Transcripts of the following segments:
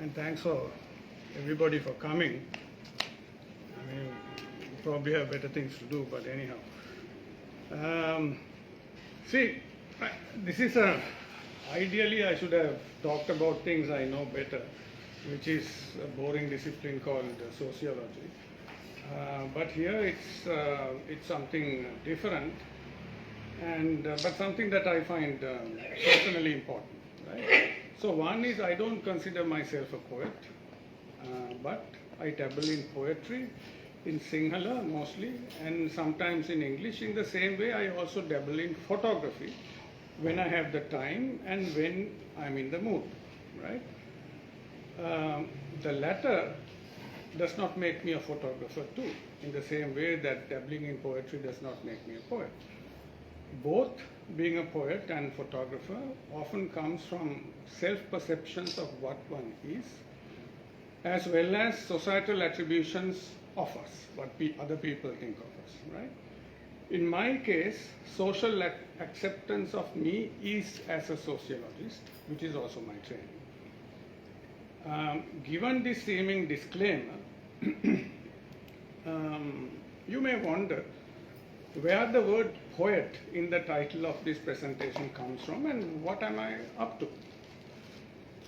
and thanks for everybody for coming. I mean, you probably have better things to do, but anyhow. See, this is ideally I should have talked about things I know better, which is a boring discipline called sociology. But here it's something different, and but something that I find personally important. Right? So one is I don't consider myself a poet, but I dabble in poetry, in Sinhala mostly, and sometimes in English. In the same way, I also dabble in photography when I have the time and when I'm in the mood. Right? The latter does not make me a photographer too, in the same way that dabbling in poetry does not make me a poet. Both being a poet and photographer often comes from self-perceptions of what one is, as well as societal attributions of us, what other people think of us, right? In my case, social acceptance of me is as a sociologist, which is also my training. Given this seeming disclaimer, you may wonder where the word poet in the title of this presentation comes from and what am I up to.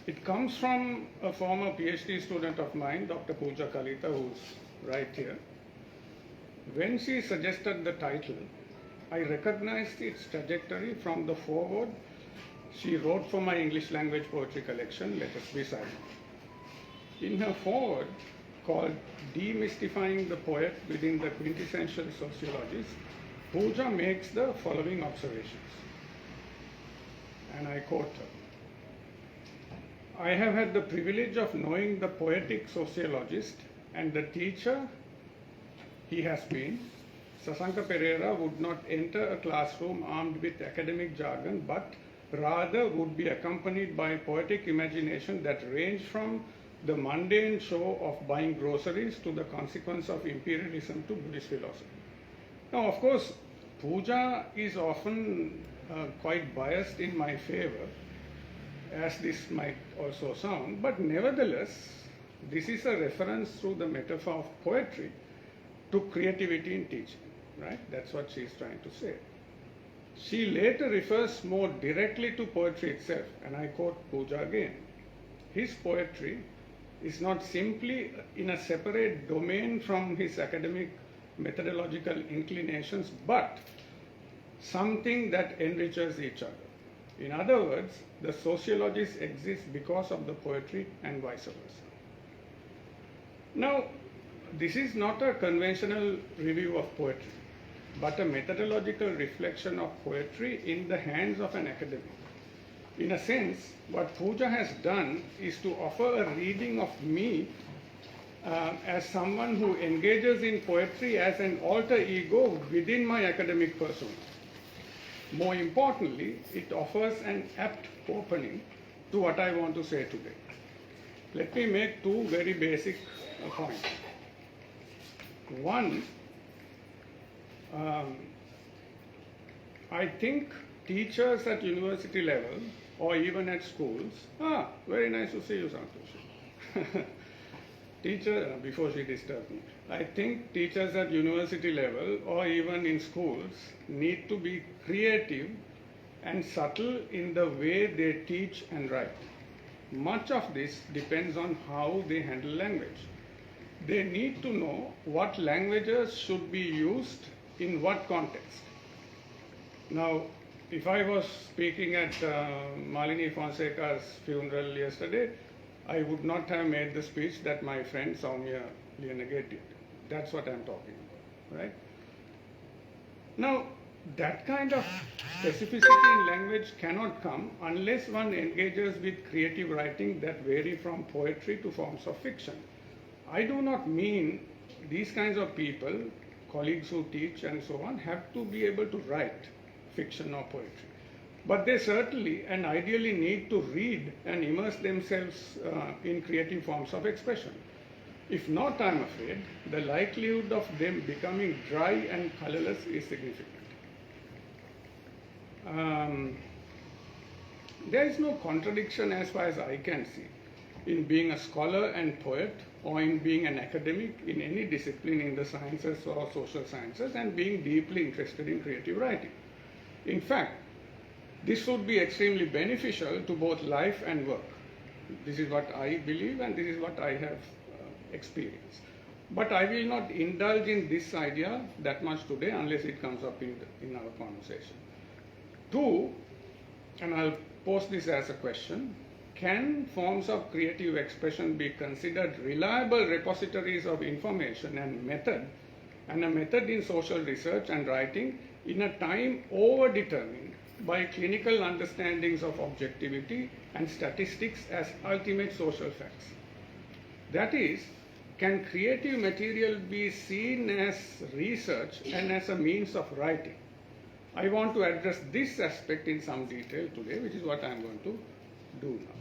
It comes from a former PhD student of mine, Dr. Pooja Kalita, who's right here. When she suggested the title, I recognized its trajectory from the foreword she wrote for my English language poetry collection, Let Us Be Silent. In her foreword, called Demystifying the Poet Within the Quintessential Sociologist, Pooja makes the following observations, and I quote her. I have had the privilege of knowing the poetic sociologist and the teacher he has been. Sasanka Perera would not enter a classroom armed with academic jargon, but rather would be accompanied by poetic imagination that ranged from the mundane show of buying groceries to the consequence of imperialism to Buddhist philosophy. Now, of course, Pooja is often quite biased in my favor, as this might also sound, but nevertheless, this is a reference through the metaphor of poetry to creativity in teaching, right? That's what she's trying to say. She later refers more directly to poetry itself, and I quote Pooja again. His poetry is not simply in a separate domain from his academic methodological inclinations, but something that enriches each other. In other words, the sociologist exists because of the poetry and vice versa. Now, this is not a conventional review of poetry, but a methodological reflection of poetry in the hands of an academic. In a sense, what Pooja has done is to offer a reading of me as someone who engages in poetry as an alter ego within my academic persona. More importantly, it offers an apt opening to what I want to say today. Let me make two very basic points. One, I think teachers at university level or even at schools, very nice to see you, Santosh. Teacher, before she disturbed me, I think teachers at university level or even in schools need to be creative and subtle in the way they teach and write. Much of this depends on how they handle language. They need to know what languages should be used in what context. Now, if I was speaking at Malini Fonseca's funeral yesterday, I would not have made the speech that my friend Soumya Lianagate did. That's what I'm talking about, right? Now, that kind of specificity in language cannot come unless one engages with creative writing that vary from poetry to forms of fiction. I do not mean these kinds of people, colleagues who teach and so on, have to be able to write fiction or poetry. But they certainly and ideally need to read and immerse themselves in creative forms of expression. If not, I'm afraid, the likelihood of them becoming dry and colorless is significant. There is no contradiction as far as I can see in being a scholar and poet, or in being an academic in any discipline in the sciences or social sciences, and being deeply interested in creative writing. In fact, this would be extremely beneficial to both life and work. This is what I believe, and this is what I have experienced. But I will not indulge in this idea that much today unless it comes up in our conversation. Two, and I'll pose this as a question, can forms of creative expression be considered reliable repositories of information and a method in social research and writing in a time overdetermined by clinical understandings of objectivity and statistics as ultimate social facts? That is, can creative material be seen as research and as a means of writing? I want to address this aspect in some detail today, which is what I am going to do now.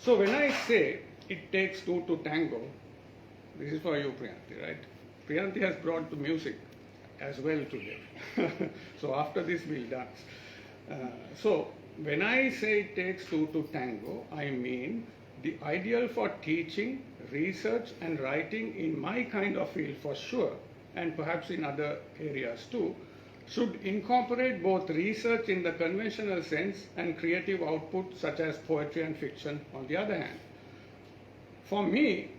So when I say it takes two to tango, this is for you, Priyanti, right? Priyanti has brought the music as well today. So after this we'll dance. So when I say it takes two to tango, I mean the ideal for teaching, research and writing in my kind of field for sure, and perhaps in other areas too, should incorporate both research in the conventional sense and creative output such as poetry and fiction on the other hand. For me,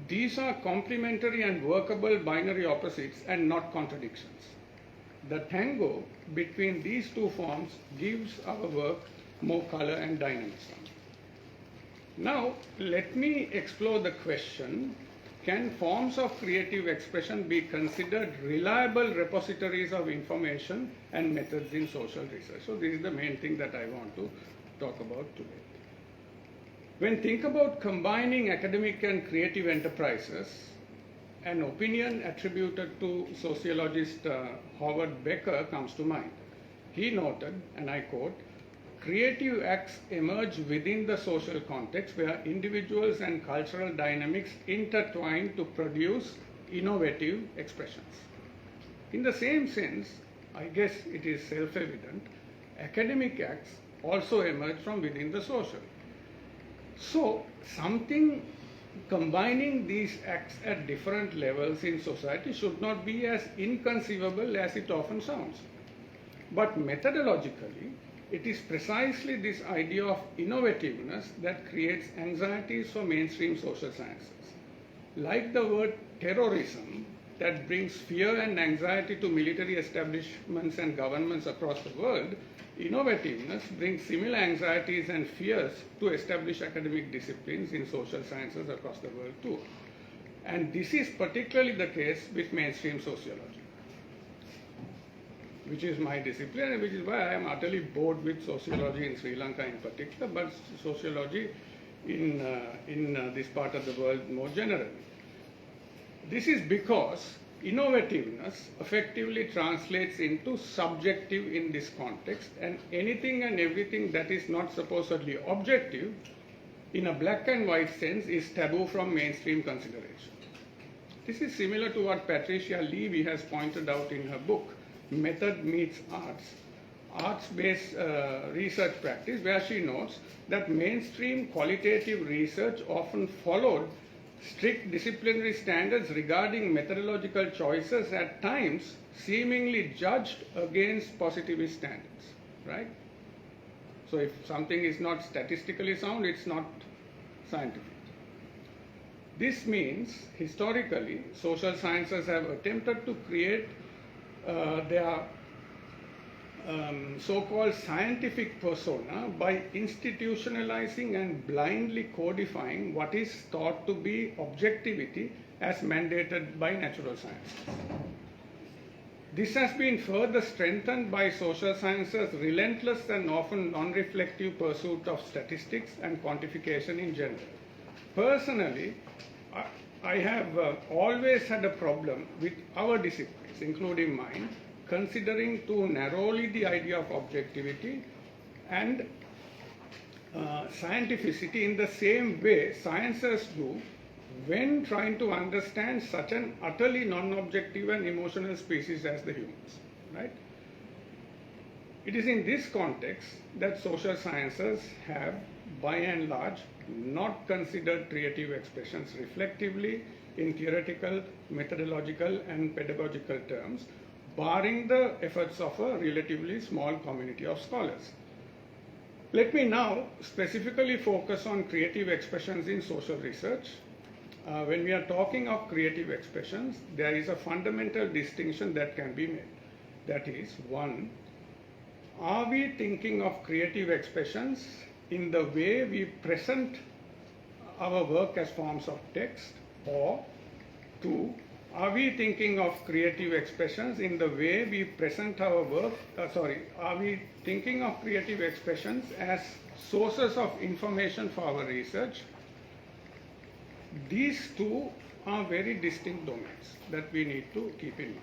these are complementary and workable binary opposites and not contradictions. The tango between these two forms gives our work more color and dynamism. Now, let me explore the question, can forms of creative expression be considered reliable repositories of information and methods in social research? So this is the main thing that I want to talk about today. When think about combining academic and creative enterprises, an opinion attributed to sociologist Howard Becker comes to mind. He noted, and I quote, "Creative acts emerge within the social context where individuals and cultural dynamics intertwine to produce innovative expressions." In the same sense, I guess it is self-evident, academic acts also emerge from within the social. So, something combining these acts at different levels in society should not be as inconceivable as it often sounds. But methodologically, it is precisely this idea of innovativeness that creates anxieties for mainstream social sciences. Like the word terrorism that brings fear and anxiety to military establishments and governments across the world, innovativeness brings similar anxieties and fears to established academic disciplines in social sciences across the world too. And this is particularly the case with mainstream sociology, which is my discipline and which is why I am utterly bored with sociology in Sri Lanka in particular, but sociology in this part of the world more generally. This is because innovativeness effectively translates into subjective in this context, and anything and everything that is not supposedly objective in a black and white sense is taboo from mainstream consideration. This is similar to what Patricia Levy has pointed out in her book, Method Meets Arts, arts-based research practice, where she notes that mainstream qualitative research often followed strict disciplinary standards regarding methodological choices, at times seemingly judged against positivist standards, right? So if something is not statistically sound, it's not scientific. This means, historically, social sciences have attempted to create their so-called scientific persona by institutionalizing and blindly codifying what is thought to be objectivity as mandated by natural science. This has been further strengthened by social sciences' relentless and often non-reflective pursuit of statistics and quantification in general. Personally, I have always had a problem with our disciplines, including mine, considering too narrowly the idea of objectivity and scientificity in the same way sciences do when trying to understand such an utterly non-objective and emotional species as the humans, right? It is in this context that social sciences have by and large, not considered creative expressions reflectively in theoretical, methodological, and pedagogical terms, barring the efforts of a relatively small community of scholars. Let me now specifically focus on creative expressions in social research. When we are talking of creative expressions, there is a fundamental distinction that can be made. That is, one, are we thinking of creative expressions in the way we present our work as forms of text, or two, are we thinking of creative expressions in the way we present our work, are we thinking of creative expressions as sources of information for our research? These two are very distinct domains that we need to keep in mind.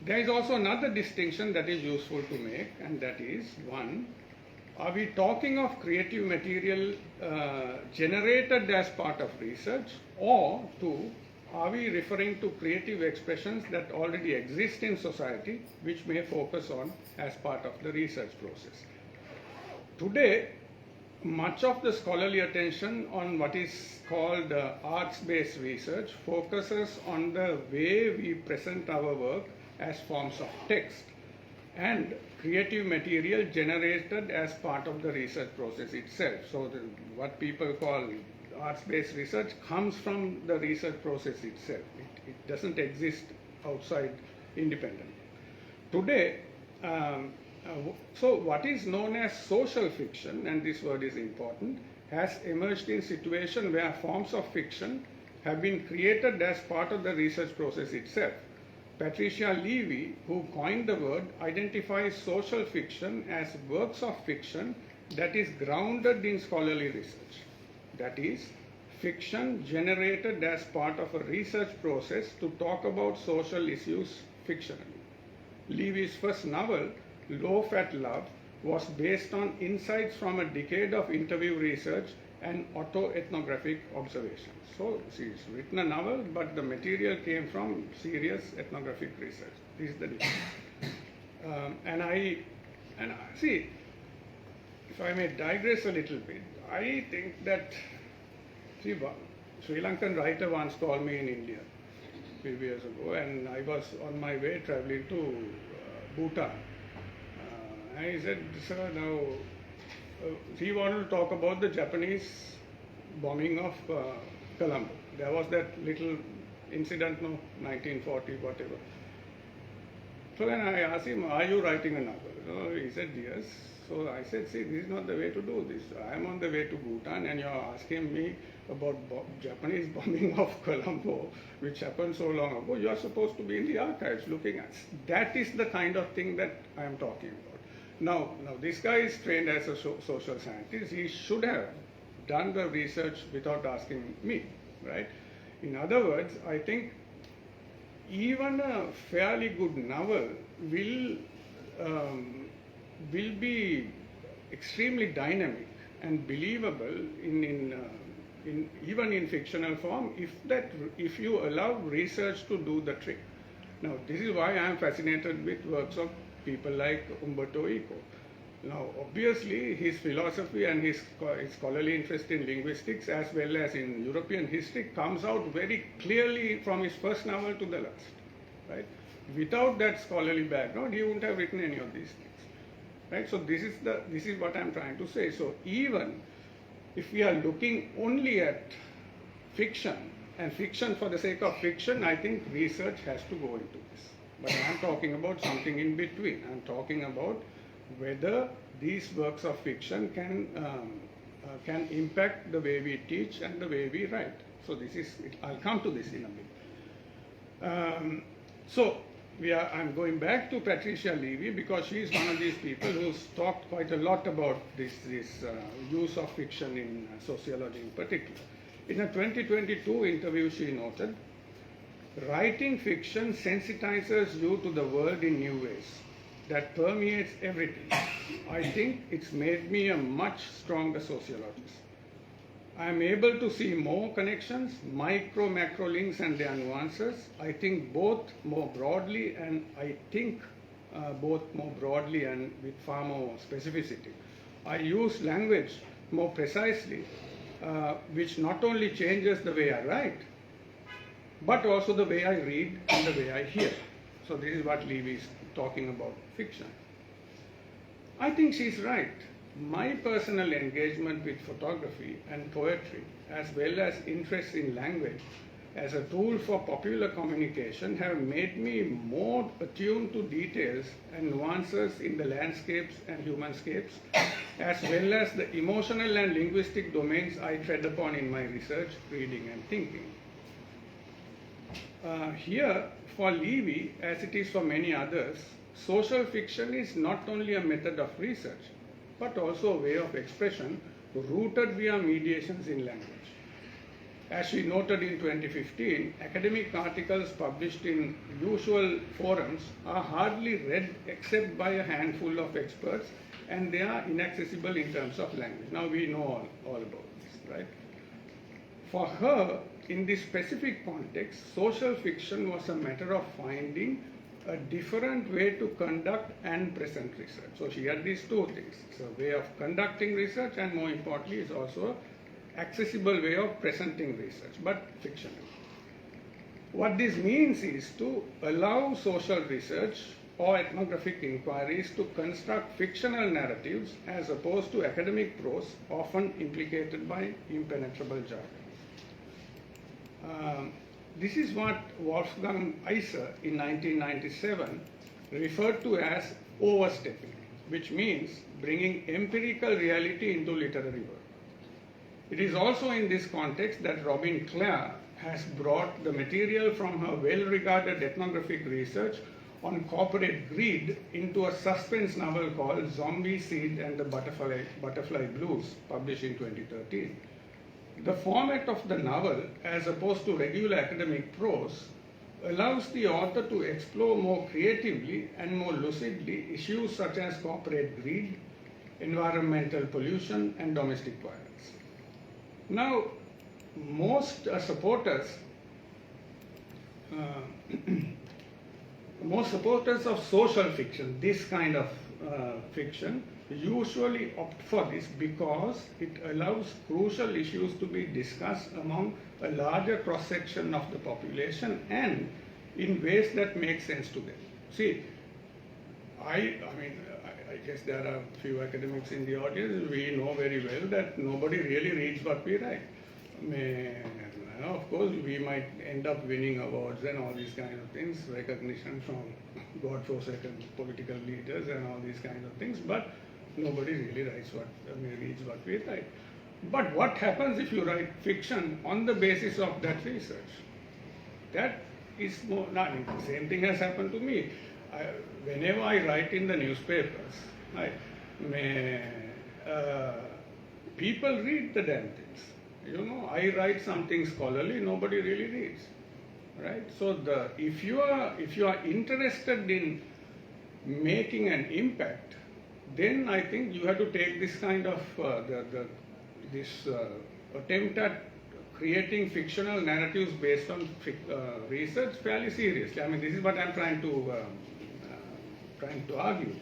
There is also another distinction that is useful to make, and that is, one, are we talking of creative material generated as part of research, or two, are we referring to creative expressions that already exist in society which may focus on as part of the research process? Today, much of the scholarly attention on what is called arts-based research focuses on the way we present our work as forms of text and creative material generated as part of the research process itself. So what people call arts-based research comes from the research process itself. It doesn't exist outside independently. Today, so what is known as social fiction, and this word is important, has emerged in situations where forms of fiction have been created as part of the research process itself. Patricia Levy, who coined the word, identifies social fiction as works of fiction that is grounded in scholarly research. That is, fiction generated as part of a research process to talk about social issues fictionally. Levy's first novel, Low-Fat Love, was based on insights from a decade of interview research and autoethnographic observations. So she's written a novel, but the material came from serious ethnographic research. This is the difference. And I see, if I may digress a little bit, I think that, see, Sri Lankan writer once called me in India a few years ago, and I was on my way traveling to Bhutan. And he said, sir, now, he wanted to talk about the Japanese bombing of Colombo. There was that little incident, 1940, whatever. So then I asked him, are you writing a novel? He said, yes. So I said, see, this is not the way to do this. I am on the way to Bhutan and you are asking me about Japanese bombing of Colombo, which happened so long ago. You are supposed to be in the archives looking at. That is the kind of thing that I am talking about. Now this guy is trained as a social scientist. He should have done the research without asking me, right? In other words, I think even a fairly good novel will be extremely dynamic and believable even in fictional form if you allow research to do the trick. Now, this is why I am fascinated with works of people like Umberto Eco. Now, obviously, his philosophy and his scholarly interest in linguistics as well as in European history comes out very clearly from his first novel to the last, right? Without that scholarly background, he wouldn't have written any of these things, right? So this is what I'm trying to say. So even if we are looking only at fiction and fiction for the sake of fiction, I think research has to go into this. But I'm talking about something in between. I'm talking about whether these works of fiction can impact the way we teach and the way we write. So I'll come to this in a bit. I'm going back to Patricia Levy because she is one of these people who's talked quite a lot about this use of fiction in sociology in particular. In a 2022 interview, she noted, writing fiction sensitizes you to the world in new ways that permeates everything. I think it's made me a much stronger sociologist. I am able to see more connections, macro links and their nuances. I think both more broadly and with far more specificity. I use language more precisely, which not only changes the way I write, but also the way I read and the way I hear. So this is what Levy is talking about fiction. I think she's right. My personal engagement with photography and poetry, as well as interest in language as a tool for popular communication, have made me more attuned to details and nuances in the landscapes and humanscapes, as well as the emotional and linguistic domains I tread upon in my research, reading and thinking. Here, for Levy, as it is for many others, social fiction is not only a method of research, but also a way of expression rooted via mediations in language. As she noted in 2015, academic articles published in usual forums are hardly read except by a handful of experts, and they are inaccessible in terms of language. Now we know all about this, right? For her, in this specific context, social fiction was a matter of finding a different way to conduct and present research. So she had these two things. It's a way of conducting research, and more importantly, it's also an accessible way of presenting research, but fictional. What this means is to allow social research or ethnographic inquiries to construct fictional narratives as opposed to academic prose, often implicated by impenetrable jargon. This is what Wolfgang Iser in 1997 referred to as overstepping, which means bringing empirical reality into literary work. It is also in this context that Robin Clare has brought the material from her well-regarded ethnographic research on corporate greed into a suspense novel called Zombie Seed and the Butterfly Blues, published in 2013. The format of the novel, as opposed to regular academic prose, allows the author to explore more creatively and more lucidly issues such as corporate greed, environmental pollution, and domestic violence. Now, most supporters of social fiction, this kind of fiction, usually opt for this because it allows crucial issues to be discussed among a larger cross-section of the population and in ways that make sense to them. See, I guess there are a few academics in the audience. We know very well that nobody really reads what we write. Of course, we might end up winning awards and all these kinds of things, recognition from God-forsaken political leaders and all these kinds of things, but nobody really reads what we write. But what happens if you write fiction on the basis of that research? That is more, the same thing has happened to me. Whenever I write in the newspapers, people read the damn things. I write something scholarly, nobody really reads, right? So if you are interested in making an impact, then I think you have to take this kind of attempt at creating fictional narratives based on research fairly seriously. This is what I'm trying to argue.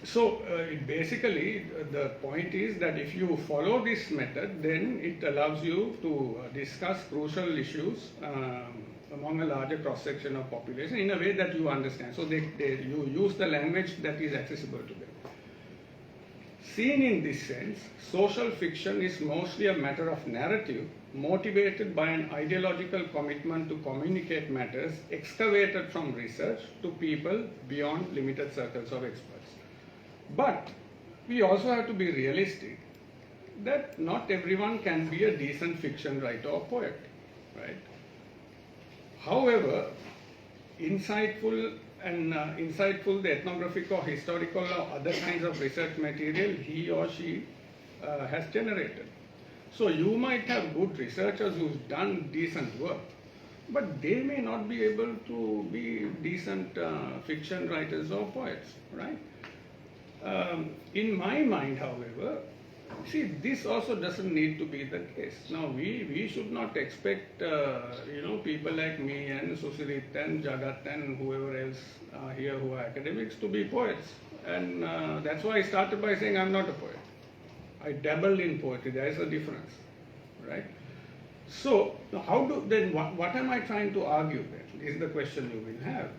So basically, the point is that if you follow this method, then it allows you to discuss crucial issues among a larger cross-section of population in a way that you understand. So you use the language that is accessible to them. Seen in this sense, social fiction is mostly a matter of narrative motivated by an ideological commitment to communicate matters excavated from research to people beyond limited circles of experts. But we also have to be realistic that not everyone can be a decent fiction writer or poet, right? However, insightful the ethnographic or historical or other kinds of research material he or she has generated. So you might have good researchers who've done decent work, but they may not be able to be decent fiction writers or poets, right? In my mind, however, See, this also doesn't need to be the case. Now, we should not expect, people like me and Susirit and Jagat and whoever else here who are academics to be poets. And that's why I started by saying I'm not a poet. I dabble in poetry. There is a difference, right? So, what am I trying to argue then? Is the question you will have.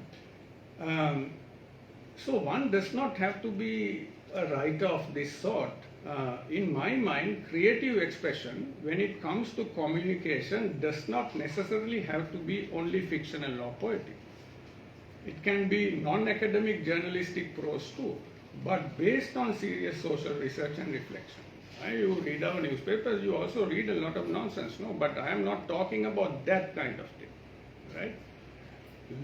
So one does not have to be a writer of this sort. In my mind, creative expression, when it comes to communication, does not necessarily have to be only fictional or poetic. It can be non-academic journalistic prose too, but based on serious social research and reflection. You read our newspapers, you also read a lot of nonsense, no? But I am not talking about that kind of thing, right?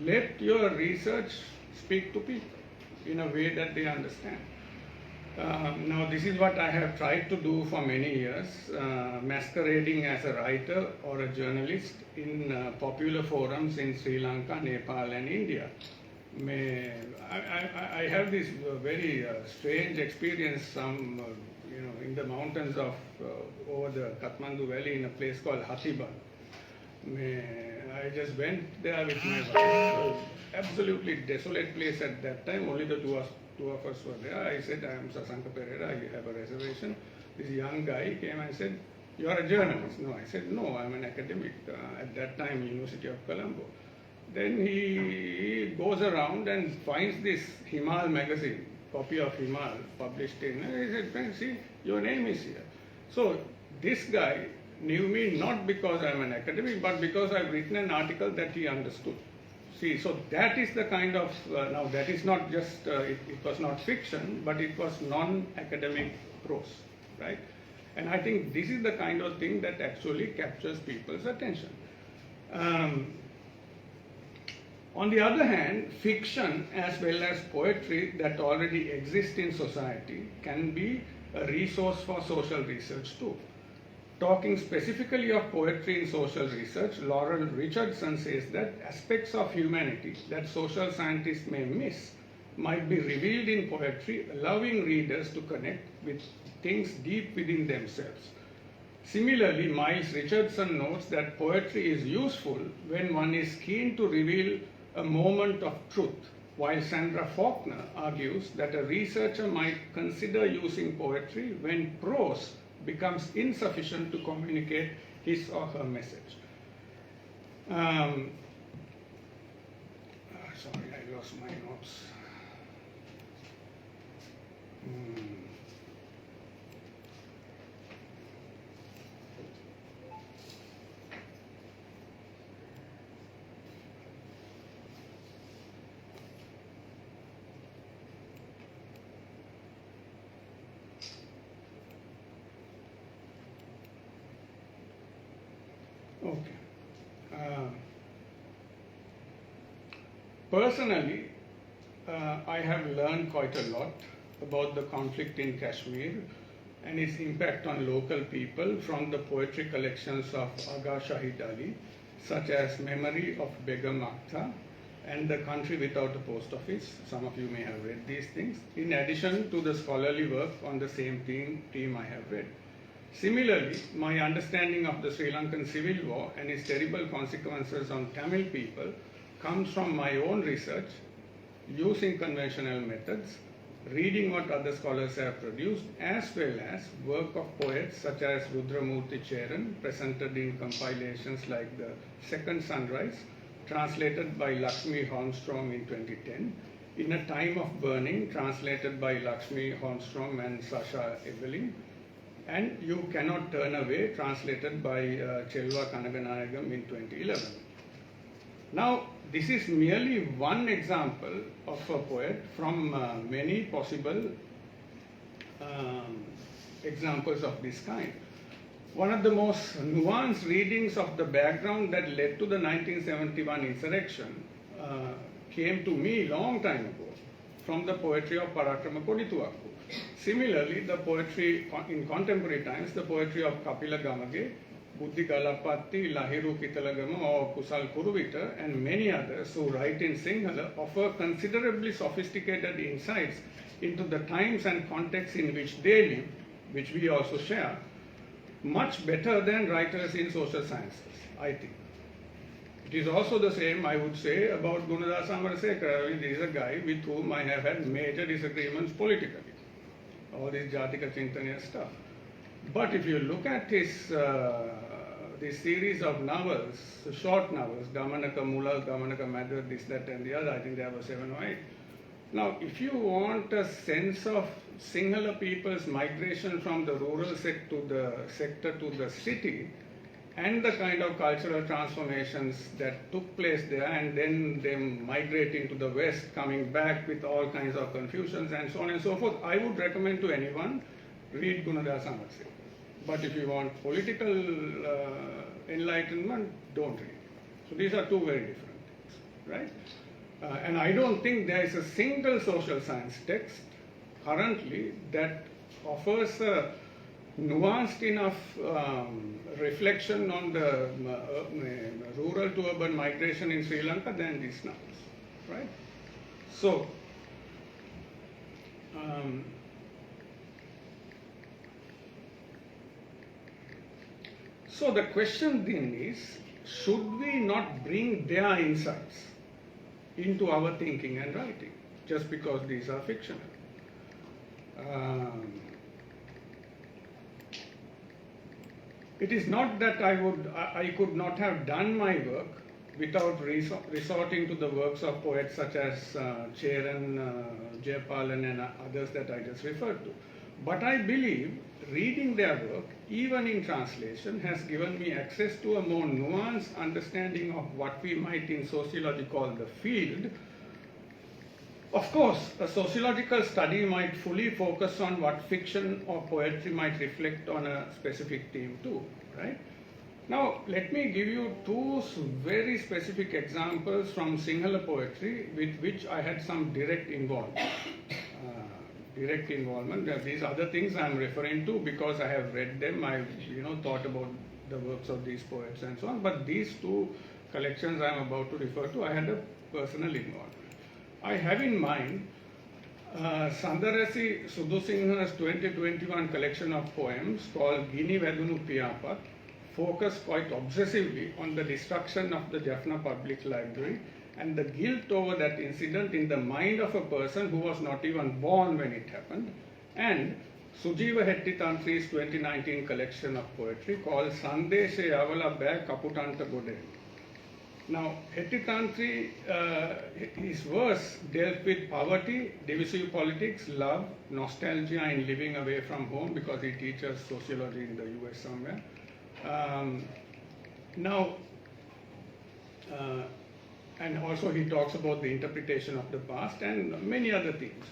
Let your research speak to people in a way that they understand. Now, this is what I have tried to do for many years, masquerading as a writer or a journalist in popular forums in Sri Lanka, Nepal, and India. I have this very strange experience, in the mountains of over the Kathmandu Valley in a place called Hathiban. I just went there with my wife. Absolutely desolate place at that time. Only the two of us were there. I said, I am Sasanka Perera. I have a reservation. This young guy came and said, you are a journalist. No, I said, no, I am an academic. At that time, University of Colombo. Then he goes around and finds this Himal magazine, copy of Himal, published in. He said, friend, see, your name is here. So this guy knew me not because I am an academic, but because I've written an article that he understood. See, so that is the kind of, now that is not just, it was not fiction, but it was non-academic prose, right? And I think this is the kind of thing that actually captures people's attention. On the other hand, fiction as well as poetry that already exists in society can be a resource for social research too. Talking specifically of poetry in social research, Laurel Richardson says that aspects of humanity that social scientists may miss might be revealed in poetry, allowing readers to connect with things deep within themselves. Similarly, Miles Richardson notes that poetry is useful when one is keen to reveal a moment of truth, while Sandra Faulkner argues that a researcher might consider using poetry when prose becomes insufficient to communicate his or her message. Sorry, I lost my notes. Okay. Personally, I have learned quite a lot about the conflict in Kashmir and its impact on local people from the poetry collections of Agha Shahid Ali, such as Memory of Begum Akhtar and The Country Without a Post Office. Some of you may have read these things, in addition to the scholarly work on the same theme I have read. Similarly, my understanding of the Sri Lankan Civil War and its terrible consequences on Tamil people comes from my own research, using conventional methods, reading what other scholars have produced, as well as work of poets such as Rudramurthy Cheran, presented in compilations like The Second Sunrise, translated by Lakshmi Holmstrom in 2010, In a Time of Burning, translated by Lakshmi Holmstrom and Sasha Eveling, and You Cannot Turn Away, translated by Chelva Kanaganayagam in 2011. Now, this is merely one example of a poet from many possible examples of this kind. One of the most nuanced readings of the background that led to the 1971 insurrection came to me long time ago from the poetry of Parakrama Kodituakku. Similarly, the poetry in contemporary times, the poetry of Kapila Gamage, Buddhi Galapatti, Lahiru Kitalagama or Kusal Kuruvita, and many others who write in Sinhala offer considerably sophisticated insights into the times and contexts in which they lived, which we also share, much better than writers in social sciences, I think. It is also the same, I would say, about Gunadasa Amarasekaran. I mean, there is a guy with whom I have had major disagreements politically, all this Jatika Chintanya stuff. But if you look at his this series of novels, short novels, Gamanaka Mula, Gamanaka Madhur, this, that and the other, I think there were 7 or 8. Now, if you want a sense of Sinhala people's migration from the rural sector to the city, and the kind of cultural transformations that took place there, and then them migrating to the West, coming back with all kinds of confusions and so on and so forth, I would recommend to anyone, read Gunadasa Amarasekaran. But if you want political enlightenment, don't read. So these are two very different things, right? And I don't think there is a single social science text currently that offers a nuanced enough reflection on the rural to urban migration in Sri Lanka than these novels, right? So, so the question then is, should we not bring their insights into our thinking and writing just because these are fictional? It is not that I could not have done my work without resorting to the works of poets such as Cheran, Jayapalan and others that I just referred to. But I believe reading their work, even in translation, has given me access to a more nuanced understanding of what we might in sociology call the field. Of course, a sociological study might fully focus on what fiction or poetry might reflect on a specific theme too, right? Now, let me give you two very specific examples from Sinhala poetry with which I had some direct involvement. These other things I am referring to because I have read them, I've thought about the works of these poets and so on, but these two collections I am about to refer to, I had a personal involvement. I have in mind Sandarasi Sudusingha's 2021 collection of poems called Gini Vedunu Piyapat, focused quite obsessively on the destruction of the Jaffna Public Library and the guilt over that incident in the mind of a person who was not even born when it happened, and Sujiva Hettitantri's 2019 collection of poetry called Sandeshe Avala Bag Kaputanta Gode. Now, Hettitantri, his verse dealt with poverty, divisive politics, love, nostalgia in living away from home because he teaches sociology in the US somewhere. And also he talks about the interpretation of the past and many other things.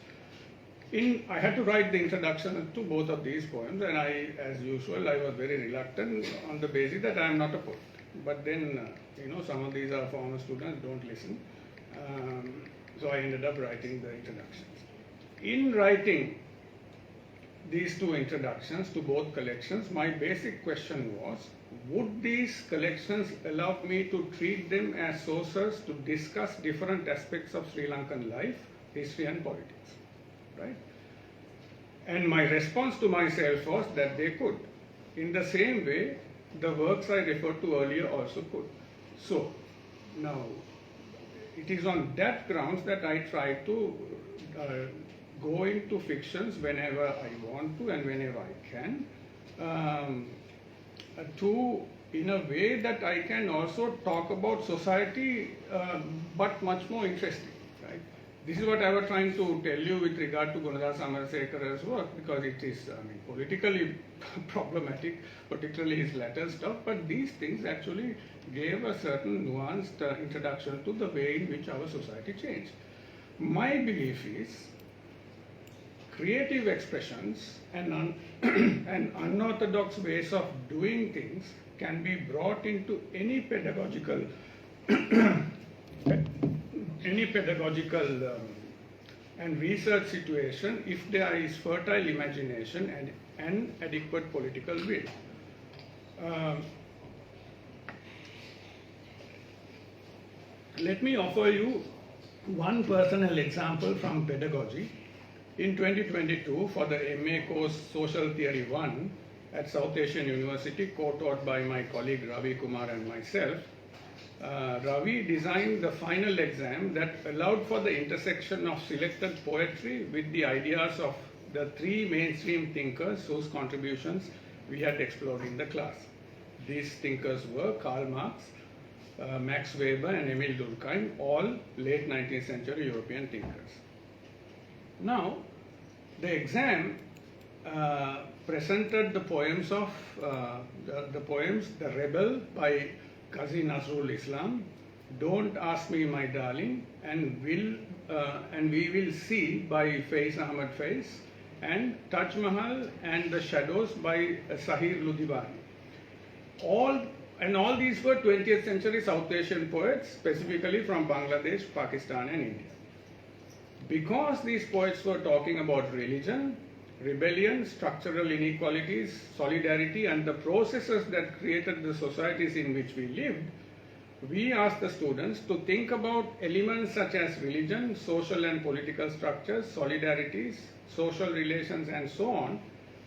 I had to write the introduction to both of these poems, and as usual, I was very reluctant on the basis that I am not a poet. But then, some of these are former students, don't listen. So I ended up writing the introductions. In writing these two introductions to both collections, my basic question was, would these collections allow me to treat them as sources to discuss different aspects of Sri Lankan life, history and politics, right? And my response to myself was that they could. In the same way, the works I referred to earlier also could. So, now, it is on that grounds that I try to go into fictions whenever I want to and whenever I can, in a way that I can also talk about society, but much more interesting, right? This is what I was trying to tell you with regard to Gunadasa Amarasekaran's work, because it is, politically problematic, particularly his latter stuff, but these things actually gave a certain nuanced introduction to the way in which our society changed. My belief is creative expressions and unorthodox ways of doing things can be brought into any pedagogical and research situation if there is fertile imagination and adequate political will. Let me offer you one personal example from pedagogy In 2022, for the MA course Social Theory 1 at South Asian University, co-taught by my colleague Ravi Kumar and myself, Ravi designed the final exam that allowed for the intersection of selected poetry with the ideas of the three mainstream thinkers whose contributions we had explored in the class. These thinkers were Karl Marx, Max Weber and Emil Durkheim, all late 19th century European thinkers. Now, the exam presented the poems of The Rebel by Qazi Nazrul Islam, Don't Ask Me My Darling, and We Will See by Faiz Ahmad Faiz, and Taj Mahal and the Shadows by Sahir Ludhiani. All these were 20th century South Asian poets, specifically from Bangladesh, Pakistan and India. Because these poets were talking about religion, rebellion, structural inequalities, solidarity and the processes that created the societies in which we lived, we asked the students to think about elements such as religion, social and political structures, solidarities, social relations and so on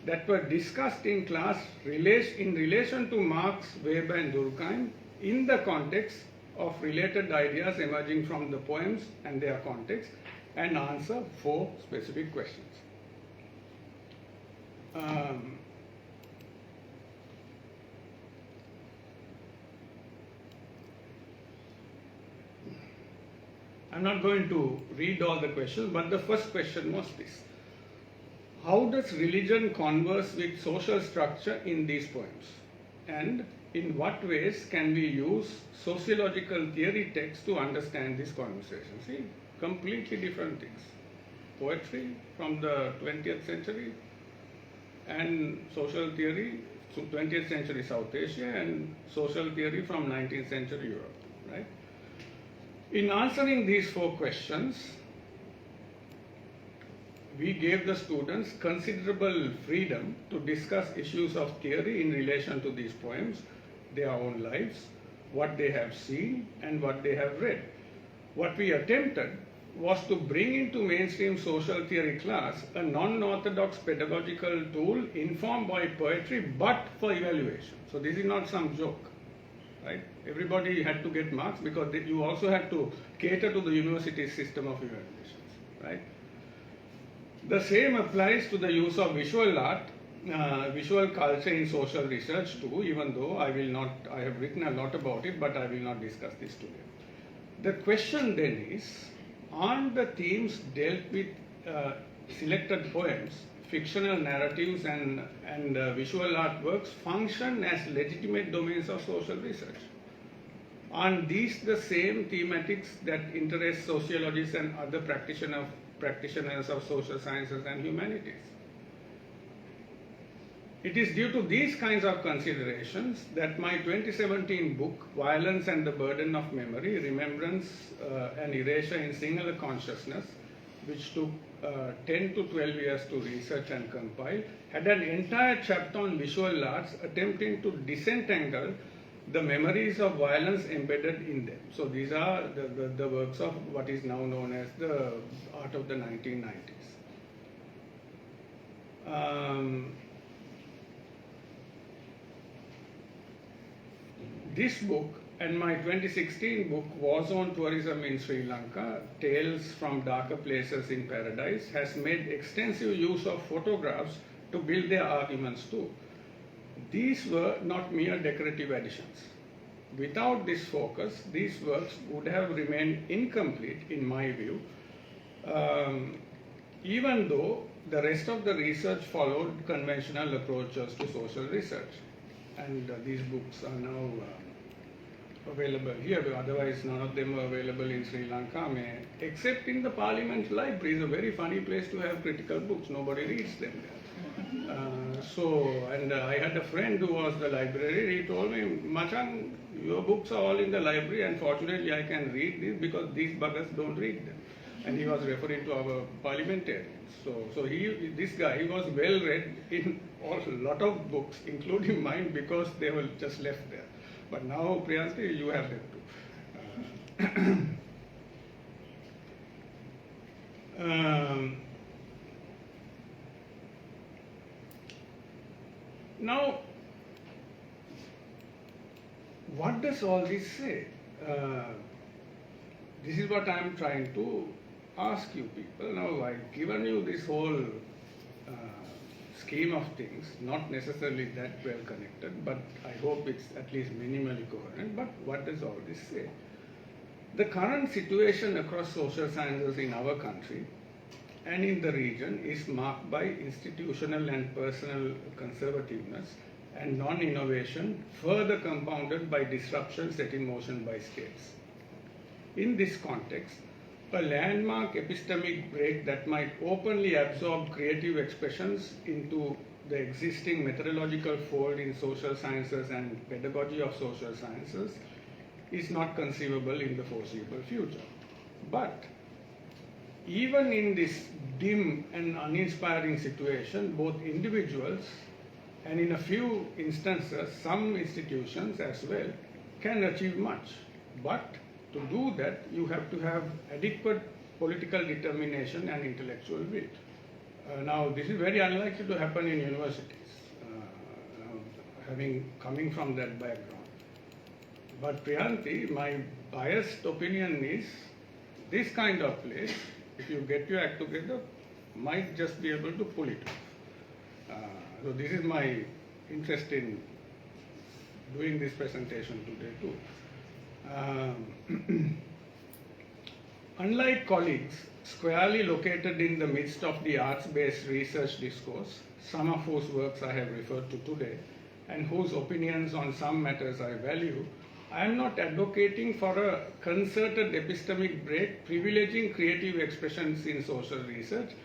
that were discussed in class in relation to Marx, Weber and Durkheim in the context of related ideas emerging from the poems and their context, and answer 4 specific questions. I'm not going to read all the questions, but the first question was this. How does religion converse with social structure in these poems? And in what ways can we use sociological theory texts to understand this conversation? See, completely different things. Poetry from the 20th century and social theory, 20th century South Asia, and social theory from 19th century Europe, right? In answering these 4 questions, we gave the students considerable freedom to discuss issues of theory in relation to these poems, their own lives, what they have seen and what they have read. What we attempted was to bring into mainstream social theory class a non-orthodox pedagogical tool informed by poetry but for evaluation. So this is not some joke, right? Everybody had to get marks because you also had to cater to the university system of evaluations, right? The same applies to the use of visual art, visual culture in social research too, even though I have written a lot about it, but I will not discuss this today. The question then is, aren't the themes dealt with selected poems, fictional narratives and visual artworks function as legitimate domains of social research? Aren't these the same thematics that interest sociologists and other practitioners of social sciences and humanities? It is due to these kinds of considerations that my 2017 book, Violence and the Burden of Memory, Remembrance and Erasure in Singular Consciousness, which took 10 to 12 years to research and compile, had an entire chapter on visual arts attempting to disentangle the memories of violence embedded in them. So these are the works of what is now known as the art of the 1990s. This book and my 2016 book, War Zone Tourism in Sri Lanka, Tales from Darker Places in Paradise, has made extensive use of photographs to build their arguments too. These were not mere decorative additions. Without this focus, these works would have remained incomplete in my view, even though the rest of the research followed conventional approaches to social research. And these books are now available here, but otherwise none of them were available in Sri Lanka, except in the Parliament Library. It's a very funny place to have critical books. Nobody reads them there. I had a friend who was the librarian. He told me, Machan, your books are all in the library, and fortunately I can read these because these buggers don't read them. And he was referring to our parliamentarians. This guy was well read in a lot of books, including mine, because they were just left there. But now, Priyanti, you have them too. Now, what does all this say? This is what I am trying to ask you people. Now, I've given you this whole scheme of things, not necessarily that well connected, but I hope it's at least minimally coherent. But what does all this say? The current situation across social sciences in our country and in the region is marked by institutional and personal conservativeness and non-innovation, further compounded by disruption set in motion by states. In this context, a landmark epistemic break that might openly absorb creative expressions into the existing methodological fold in social sciences and pedagogy of social sciences is not conceivable in the foreseeable future. But even in this dim and uninspiring situation, both individuals and in a few instances, some institutions as well can achieve much. But to do that, you have to have adequate political determination and intellectual will. Now, this is very unlikely to happen in universities, coming from that background. But Priyanti, my biased opinion is this kind of place, if you get your act together, might just be able to pull it off. So this is my interest in doing this presentation today too. Unlike colleagues squarely located in the midst of the arts-based research discourse, some of whose works I have referred to today, and whose opinions on some matters I value, I am not advocating for a concerted epistemic break privileging creative expressions in social research,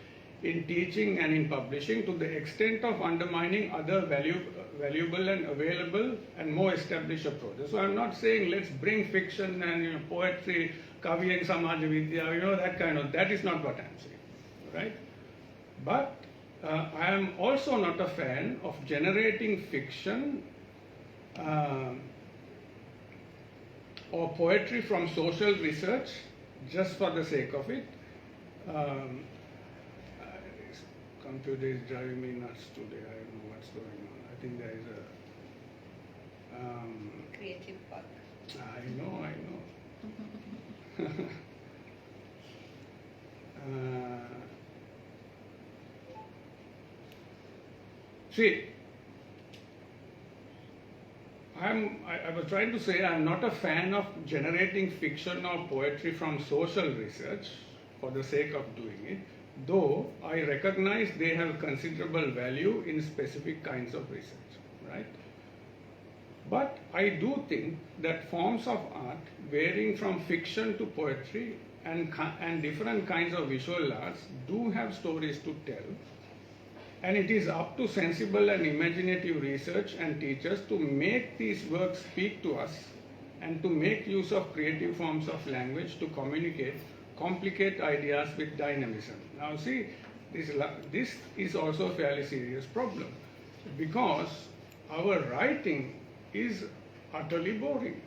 in teaching and in publishing to the extent of undermining other valuable and available and more established approaches. So I'm not saying let's bring fiction and poetry, kavi and samaj vidya, that is not what I'm saying, right? But I am also not a fan of generating fiction or poetry from social research just for the sake of it. Computer is driving me nuts today. I don't know what's going on. I think there is a creative bug. I know. See, I was trying to say I'm not a fan of generating fiction or poetry from social research for the sake of doing it, though I recognize they have considerable value in specific kinds of research, right? But I do think that forms of art varying from fiction to poetry and different kinds of visual arts do have stories to tell, and it is up to sensible and imaginative research and teachers to make these works speak to us and to make use of creative forms of language to communicate complicate ideas with dynamism. Now see, this is also a fairly serious problem because our writing is utterly boring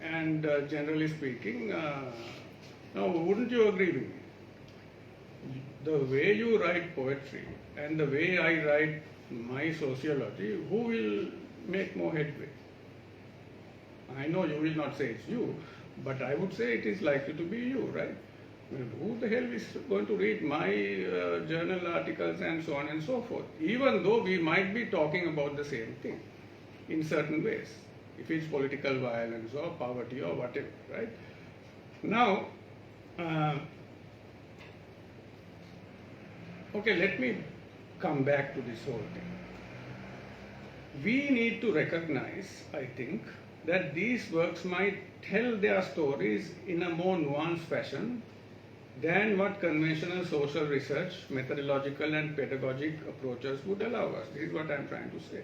and generally speaking, now wouldn't you agree with me? The way you write poetry and the way I write my sociology, who will make more headway? I know you will not say it's you, but I would say it is likely to be you, right? Who the hell is going to read my journal articles and so on and so forth, even though we might be talking about the same thing in certain ways, if it's political violence or poverty or whatever, right? Now, okay, let me come back to this whole thing. We need to recognize, I think, that these works might tell their stories in a more nuanced fashion than what conventional social research, methodological and pedagogic approaches would allow us. This is what I'm trying to say.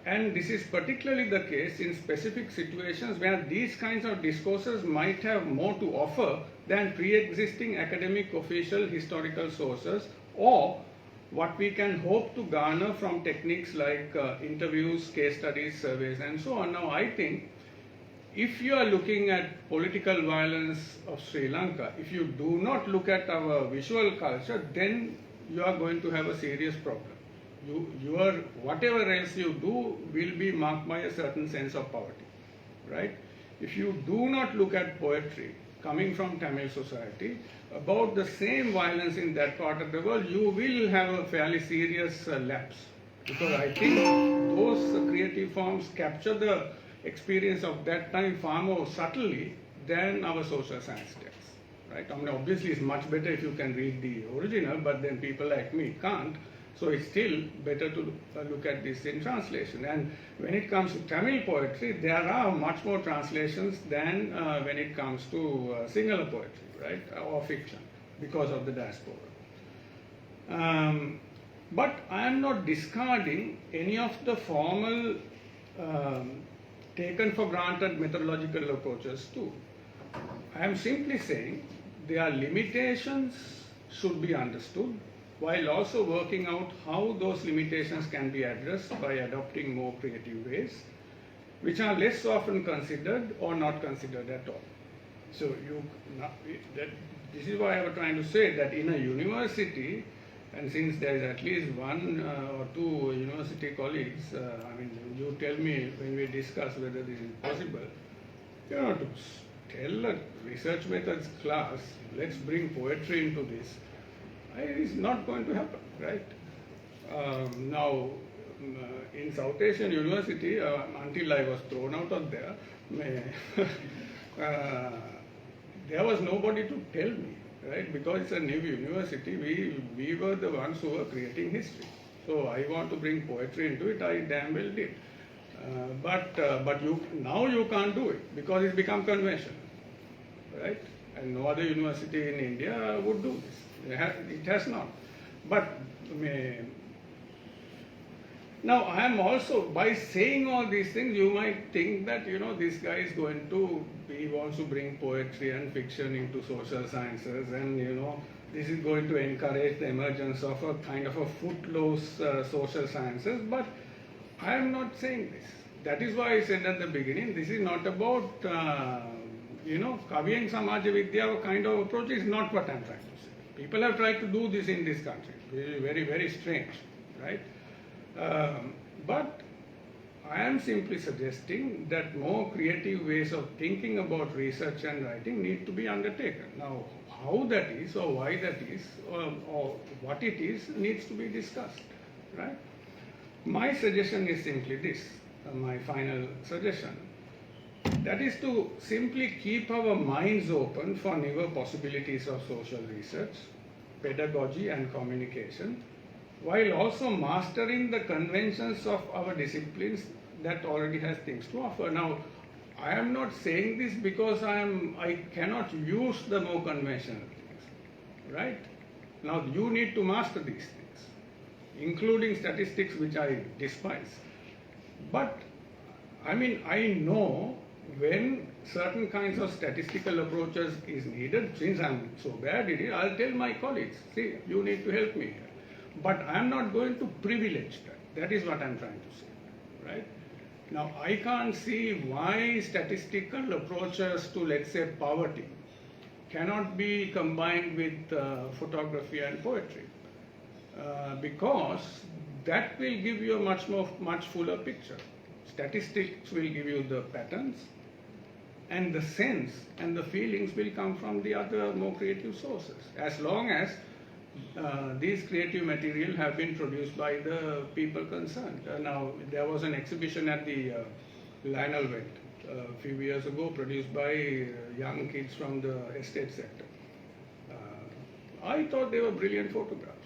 And this is particularly the case in specific situations where these kinds of discourses might have more to offer than pre-existing academic official historical sources or what we can hope to garner from techniques like interviews, case studies, surveys and so on. Now I think if you are looking at political violence of Sri Lanka, if you do not look at our visual culture, then you are going to have a serious problem. your whatever else you do will be marked by a certain sense of poverty, right? If you do not look at poetry coming from Tamil society about the same violence in that part of the world, you will have a fairly serious lapse, because I think those creative forms capture the experience of that time far more subtly than our social science texts, right? I mean, obviously it's much better if you can read the original, but then people like me can't. So it's still better to look at this in translation. And when it comes to Tamil poetry, there are much more translations than when it comes to Sinhala poetry, right, or fiction, because of the diaspora. But I am not discarding any of the formal, taken for granted methodological approaches too. I am simply saying their limitations should be understood, while also working out how those limitations can be addressed by adopting more creative ways, which are less often considered or not considered at all. So this is why I was trying to say that in a university, and since there is at least one or two university colleagues, I mean, you tell me when we discuss whether this is possible, to tell a research methods class, let's bring poetry into this, it's not going to happen, right? Now, in South Asian University, until I was thrown out of there, there was nobody to tell me, right? Because it's a new university, we were the ones who were creating history. So I want to bring poetry into it, I damn well did. But now you can't do it because it's become conventional, right? And no other university in India would do this. It has not. But now I am also, by saying all these things, you might think that this guy is going to, he wants to bring poetry and fiction into social sciences, and this is going to encourage the emergence of a kind of a footloose social sciences. But I am not saying this. That is why I said at the beginning, this is not about Kavi and Samaja Vidya kind of approach is not what I am trying to say. People have tried to do this in this country. It is very, very strange, right? But I am simply suggesting that more creative ways of thinking about research and writing need to be undertaken. Now, how that is, or why that is, or what it is, needs to be discussed, right? My suggestion is simply this, my final suggestion. That is to simply keep our minds open for newer possibilities of social research, pedagogy and communication, while also mastering the conventions of our disciplines that already has things to offer. Now, I am not saying this because I cannot use the more conventional things, right? Now, you need to master these things, including statistics, which I despise. But, I mean, I know when certain kinds of statistical approaches is needed. Since I'm so bad at it, I'll tell my colleagues, see, you need to help me here. But I'm not going to privilege that. That is what I'm trying to say, right? Now, I can't see why statistical approaches to, let's say, poverty cannot be combined with photography and poetry, because that will give you a much fuller picture. Statistics will give you the patterns, and the sense and the feelings will come from the other more creative sources, as long as these creative material have been produced by the people concerned. Now, there was an exhibition at the Lionel Went a few years ago, produced by young kids from the estate sector. I thought they were brilliant photographs.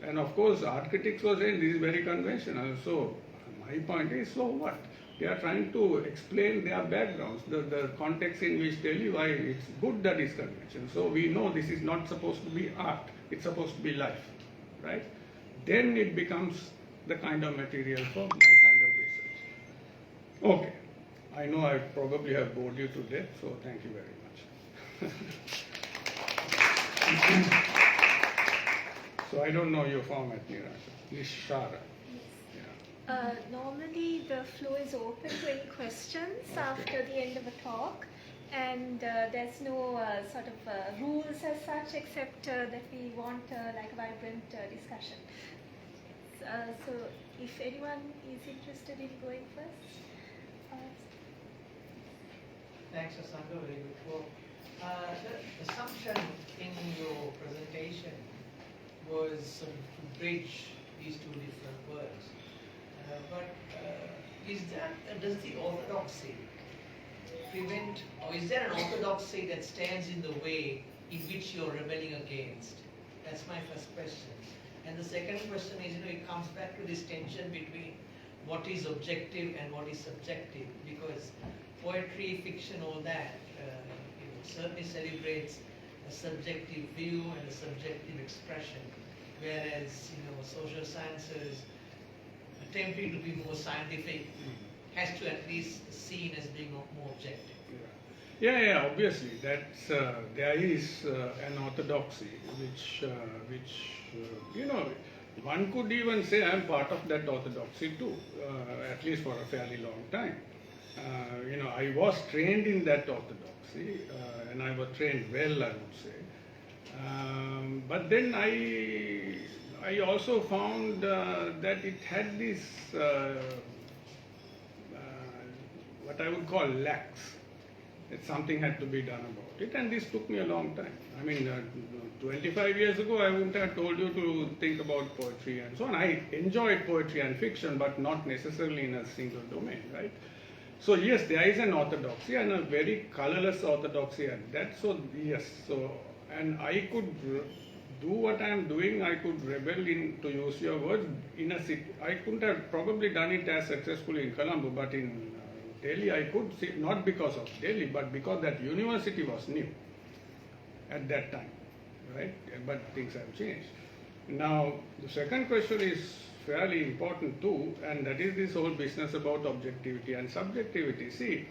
And of course, art critics were saying this is very conventional. So, my point is, so what? They are trying to explain their backgrounds, the context in which they live. Why it's good that is convention. So we know this is not supposed to be art, it's supposed to be life, right? Then it becomes the kind of material for my kind of research. Okay, I know I probably have bored you to death, so thank you very much. So I don't know your format, Nishara. Normally the floor is open to any questions after the end of a talk, and there's no sort of rules as such, except that we want like a vibrant discussion. So So if anyone is interested in going first. Thanks, Sasanka. Very good. Well, the assumption in your presentation was sort of to bridge these two different worlds. Does the orthodoxy prevent, or is there an orthodoxy that stands in the way in which you're rebelling against? That's my first question. And the second question is, it comes back to this tension between what is objective and what is subjective, because poetry, fiction, all that, certainly celebrates a subjective view and a subjective expression, whereas, social sciences, attempting to be more scientific, has to at least seen as being more objective. Yeah, obviously, that's, there is an orthodoxy, which one could even say I am part of that orthodoxy too, at least for a fairly long time. I was trained in that orthodoxy, and I was trained well, I would say. But then I also found that it had this, what I would call lacks. That something had to be done about it, and this took me a long time. 25 years ago, I wouldn't have told you to think about poetry and so on. I enjoyed poetry and fiction, but not necessarily in a single domain, right? So yes, there is an orthodoxy, and a very colorless orthodoxy at that. So yes, and I could do what I am doing. I could rebel, to use your words, in a city. I couldn't have probably done it as successfully in Colombo, but in Delhi I could see, not because of Delhi, but because that university was new at that time, right? But things have changed. Now, the second question is fairly important too, and that is this whole business about objectivity and subjectivity. See,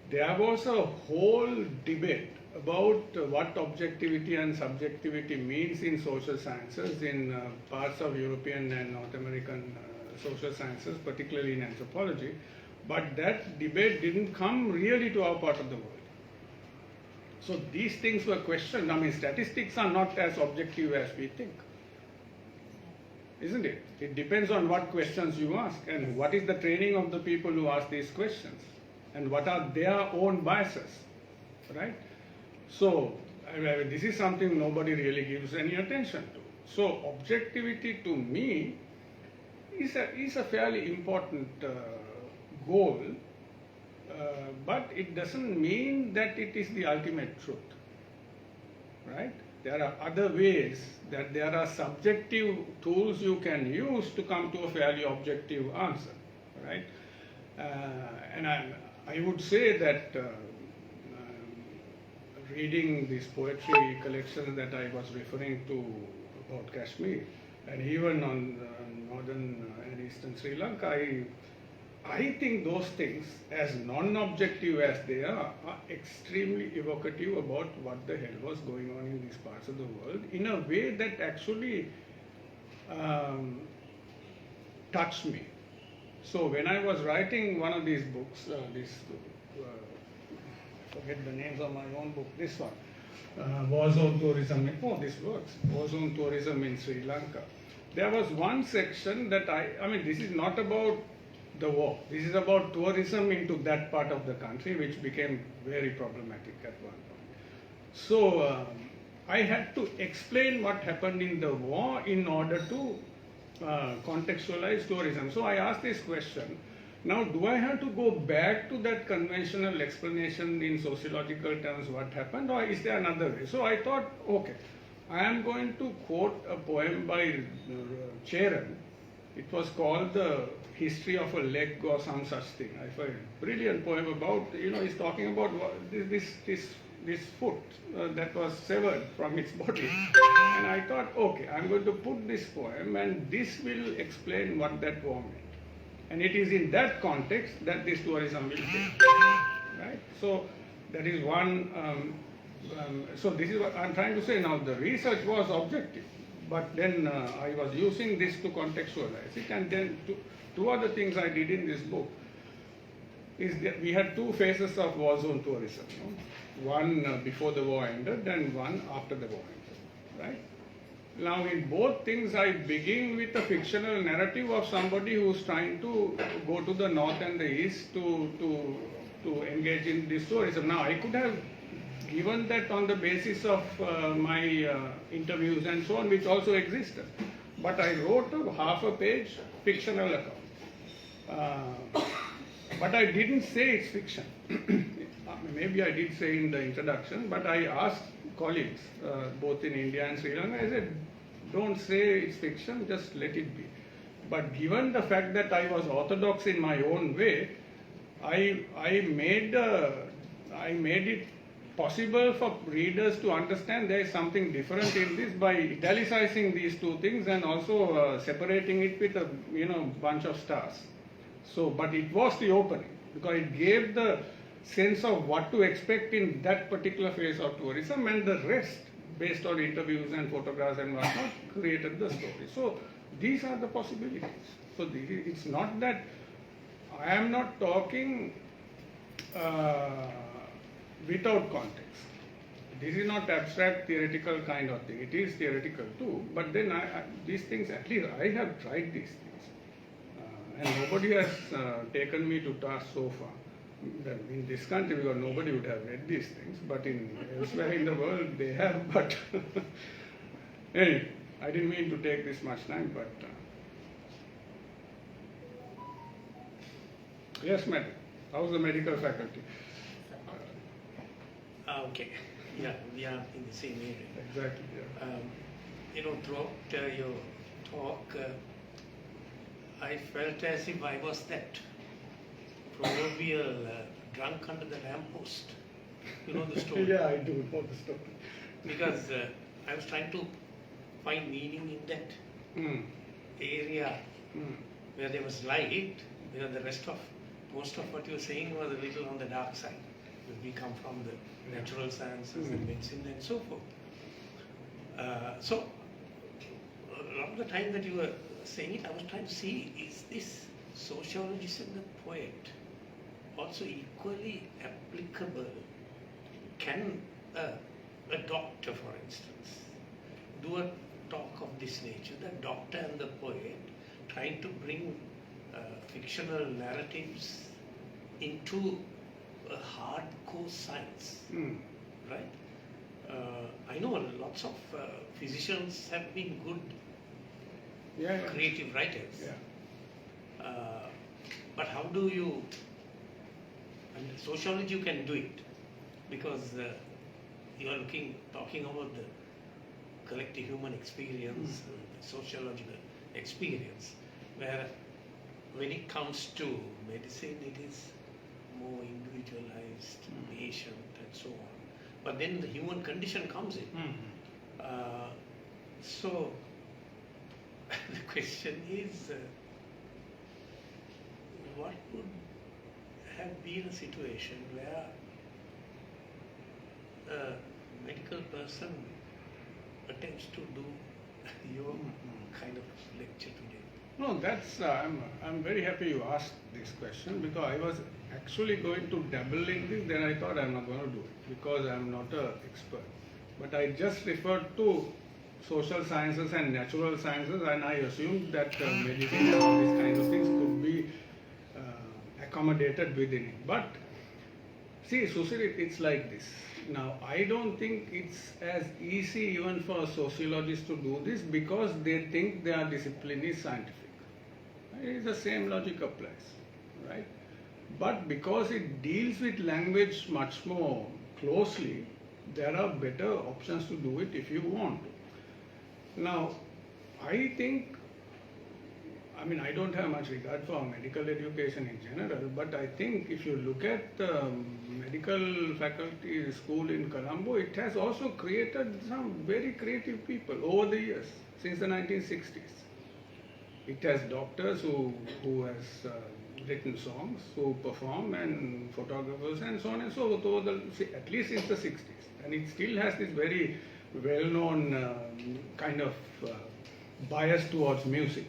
there was a whole debate about what objectivity and subjectivity means in social sciences, in parts of European and North American social sciences, particularly in anthropology. But that debate didn't come really to our part of the world. So these things were questioned. Statistics are not as objective as we think, isn't it? It depends on what questions you ask and what is the training of the people who ask these questions and what are their own biases, right? So this is something nobody really gives any attention to. So objectivity to me is a fairly important goal, but it doesn't mean that it is the ultimate truth, right? There are other ways, that there are subjective tools you can use to come to a fairly objective answer, right? And I would say that reading these poetry collections that I was referring to about Kashmir, and even on northern and eastern Sri Lanka, I think those things, as non-objective as they are extremely evocative about what the hell was going on in these parts of the world in a way that actually touched me. So when I was writing one of these books, forget the names of my own book, this one, War Zone Tourism, this works, War Zone Tourism in Sri Lanka. There was one section that this is not about the war. This is about tourism into that part of the country, which became very problematic at one point. So I had to explain what happened in the war in order to contextualize tourism. So I asked this question, now do I have to go back to that conventional explanation in sociological terms what happened, or is there another way? So I thought, okay, I am going to quote a poem by Cheran. It was called The History of a Leg or some such thing. I find a brilliant poem about, he's talking about this foot that was severed from its body. And I thought, okay, I'm going to put this poem and this will explain what that war meant. And it is in that context that this tourism will take, right? So that is one, so this is what I'm trying to say now. The research was objective, but then I was using this to contextualize it. And then two other things I did in this book is that we had two phases of war zone tourism. One before the war ended and one after the war ended, right? Now, in both things, I begin with a fictional narrative of somebody who's trying to go to the north and the east to engage in this tourism. Now, I could have given that on the basis of my interviews and so on, which also existed. But I wrote a half a page fictional account. But I didn't say it's fiction. Maybe I did say in the introduction, but I asked colleagues, both in India and Sri Lanka, I said, don't say it's fiction, just let it be. But given the fact that I was orthodox in my own way, I made it possible for readers to understand there is something different in this by italicizing these two things and also separating it with a bunch of stars. So, but it was the opening because it gave the sense of what to expect in that particular phase of tourism, and the rest, based on interviews and photographs and whatnot, created the story. So these are the possibilities. So it's not that I am not talking without context. This is not abstract theoretical kind of thing. It is theoretical too, but then these things, at least I have tried these things. And nobody has taken me to task so far. In this country, because nobody would have read these things, but elsewhere in the world they have. But anyway, I didn't mean to take this much time, but yes, madam. How's the medical faculty? Okay, yeah, we are in the same area. Exactly. Yeah. Throughout your talk, I felt as if I was that proverbial drunk under the lamppost. You know the story? Yeah, I do know the story. Because I was trying to find meaning in that area where there was light. The rest of, most of what you were saying was a little on the dark side. We come from the natural sciences and medicine and so forth. So, a lot of the time that you were saying it, I was trying to see, is this sociologist and the poet also equally applicable? Can a doctor, for instance, do a talk of this nature, the doctor and the poet trying to bring fictional narratives into a hardcore science, right? I know lots of physicians have been good creative writers. Yeah. But how do you, and sociology you can do it because you are talking about the collective human experience, sociological experience, where when it comes to medicine it is more individualized, patient and so on. But then the human condition comes in. So the question is, what would have been a situation where a medical person attempts to do your kind of lecture today? No, that's I'm very happy you asked this question because I was actually going to dabble in this. Then I thought I'm not going to do it because I'm not an expert. But I just referred to social sciences and natural sciences, and I assumed that medicine and all these kinds of things could be accommodated within it. But see, Sushil, it's like this. Now, I don't think it's as easy even for a sociologist to do this because they think their discipline is scientific. It is the same logic applies, right? But because it deals with language much more closely, there are better options to do it if you want to. Now, I think, I don't have much regard for medical education in general, but I think if you look at the medical faculty school in Colombo, it has also created some very creative people over the years, since the 1960s. It has doctors who has written songs, who perform, and photographers and so on and so forth, at least since the 60s. And it still has this very well-known kind of bias towards music,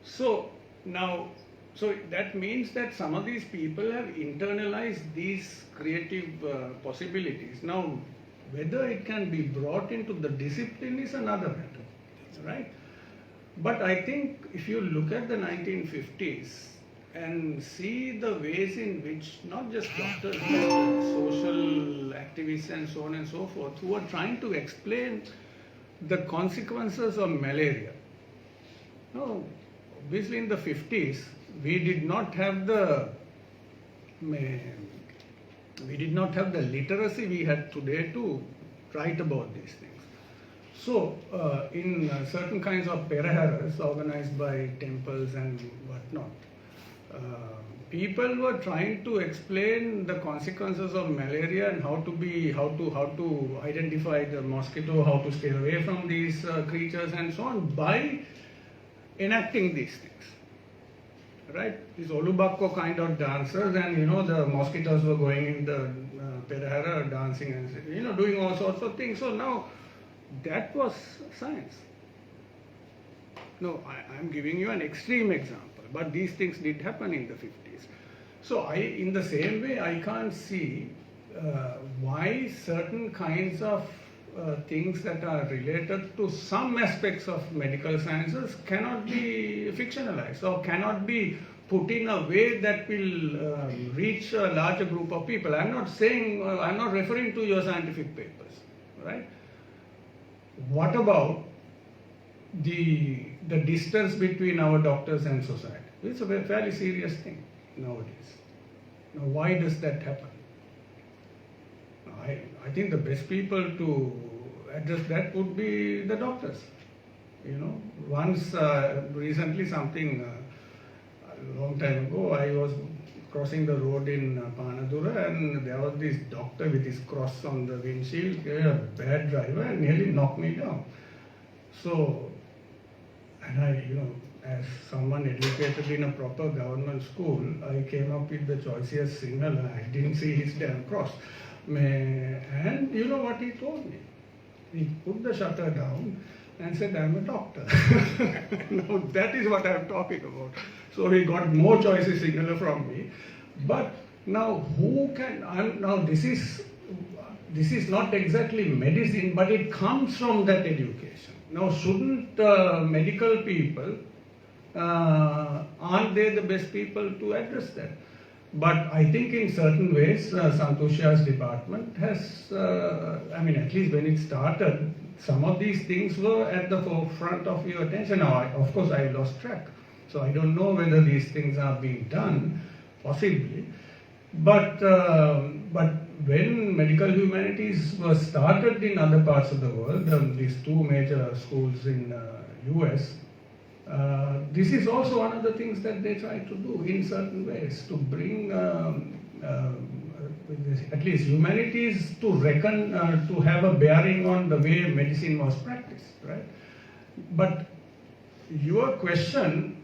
So now, that means that some of these people have internalized these creative possibilities. Now, Whether it can be brought into the discipline is another matter, right? But I think if you look at the 1950s and see the ways in which not just doctors but social activists and so on and so forth who are trying to explain the consequences of malaria. No, obviously in the 50s we did not have the literacy we had today to write about these things. So, in certain kinds of pereharas organized by temples and whatnot, people were trying to explain the consequences of malaria and how to identify the mosquito, how to stay away from these creatures and so on by enacting these things. Right? These Olubakko kind of dancers, and the mosquitoes were going in the perehara dancing and doing all sorts of things. So now that was science. No, I'm giving you an extreme example, but these things did happen in the 50s. So in the same way, I can't see why certain kinds of things that are related to some aspects of medical sciences cannot be fictionalized or cannot be put in a way that will reach a larger group of people. I'm not referring to your scientific papers, right? What about the distance between our doctors and society? It's a fairly serious thing nowadays. Now, why does that happen? I think the best people to address that would be the doctors. Once recently something a long time ago, I was crossing the road in Panadura, and there was this doctor with his cross on the windshield, a bad driver, and nearly knocked me down. So, and I, as someone educated in a proper government school, I came up with the choicest signal. I didn't see his damn cross. And you know what he told me? He put the shutter down and said, I'm a doctor. Now that is what I'm talking about. So he got more choices signal from me. But now this is not exactly medicine, but it comes from that education. Now shouldn't medical people, aren't they the best people to address that? But I think in certain ways, Santosha's department has, at least when it started, some of these things were at the forefront of your attention. Now, of course, I lost track. So I don't know whether these things are being done, possibly. But when medical humanities were started in other parts of the world, these two major schools in US, this is also one of the things that they try to do in certain ways, to bring at least humanities to reckon, to have a bearing on the way medicine was practiced, right? But your question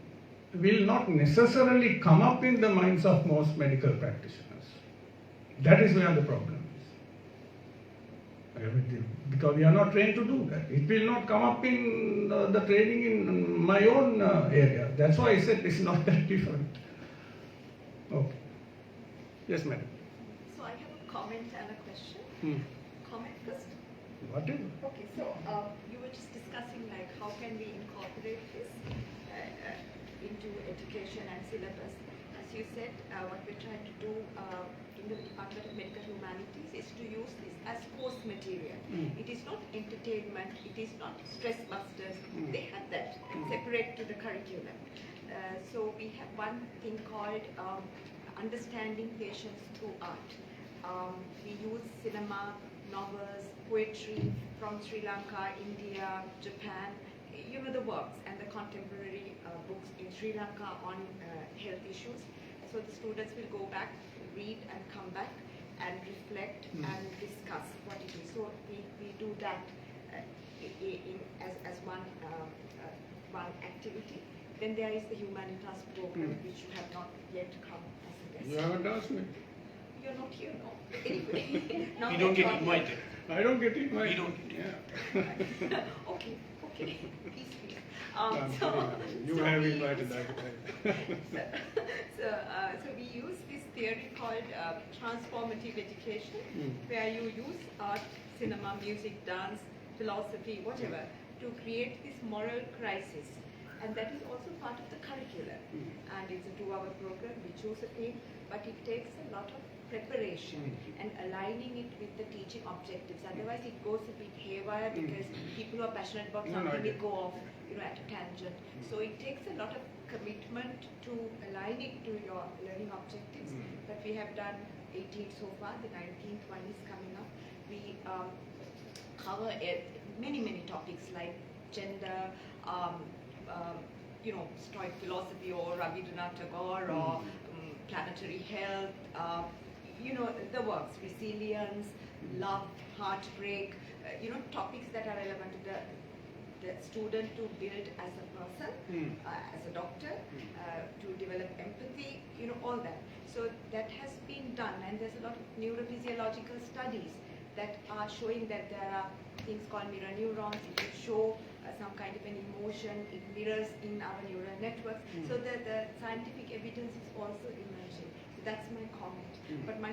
will not necessarily come up in the minds of most medical practitioners. That is where the problem is. Because we are not trained to do that. It will not come up in the training in my own area. That's why I said it's not that different. Okay. Yes, madam. So I have a comment and a question. Comment first? Whatever. Okay, so you were just discussing how can we incorporate this into education and syllabus. As you said, what we're trying to do in the Department of Medical Humanities is to use this as course material. It is not entertainment, it is not stress busters. They have that separate to the curriculum. So we have one thing called understanding patients through art. We use cinema, novels, poetry from Sri Lanka, India, Japan, the works and the contemporary books in Sri Lanka on health issues. So the students will go back, read and come back and reflect and discuss what it is. So we do that as one activity. Then there is the Humanitas program, which you have not yet come as a guest. You haven't asked me. You're not here, no. Anyway. Now You don't get invited. I don't get invited. We don't get it. Yeah. Okay. Please. No, I'm So- kidding. You so have we invited use- that. So we use this theory called transformative education, where you use art, cinema, music, dance, philosophy, whatever, to create this moral crisis. And that is also part of the curriculum. And it's a 2-hour program, we choose a theme, but it takes a lot of preparation and aligning it with the teaching objectives. Otherwise it goes a bit haywire because people who are passionate about No, no, something I will get go off, at a tangent. So it takes a lot of commitment to align it to your learning objectives. But we have done 18 so far, the 19th one is coming up. We cover many topics like gender, Stoic philosophy, or Rabindranath Tagore, or planetary health, the works, resilience, love, heartbreak, topics that are relevant to the student to build as a person, as a doctor, to develop empathy, all that. So that has been done, and there's a lot of neurophysiological studies that are showing that there are things called mirror neurons. If you show some kind of an emotion, it mirrors in our neural networks. So the scientific evidence is also emerging. So that's my comment. But my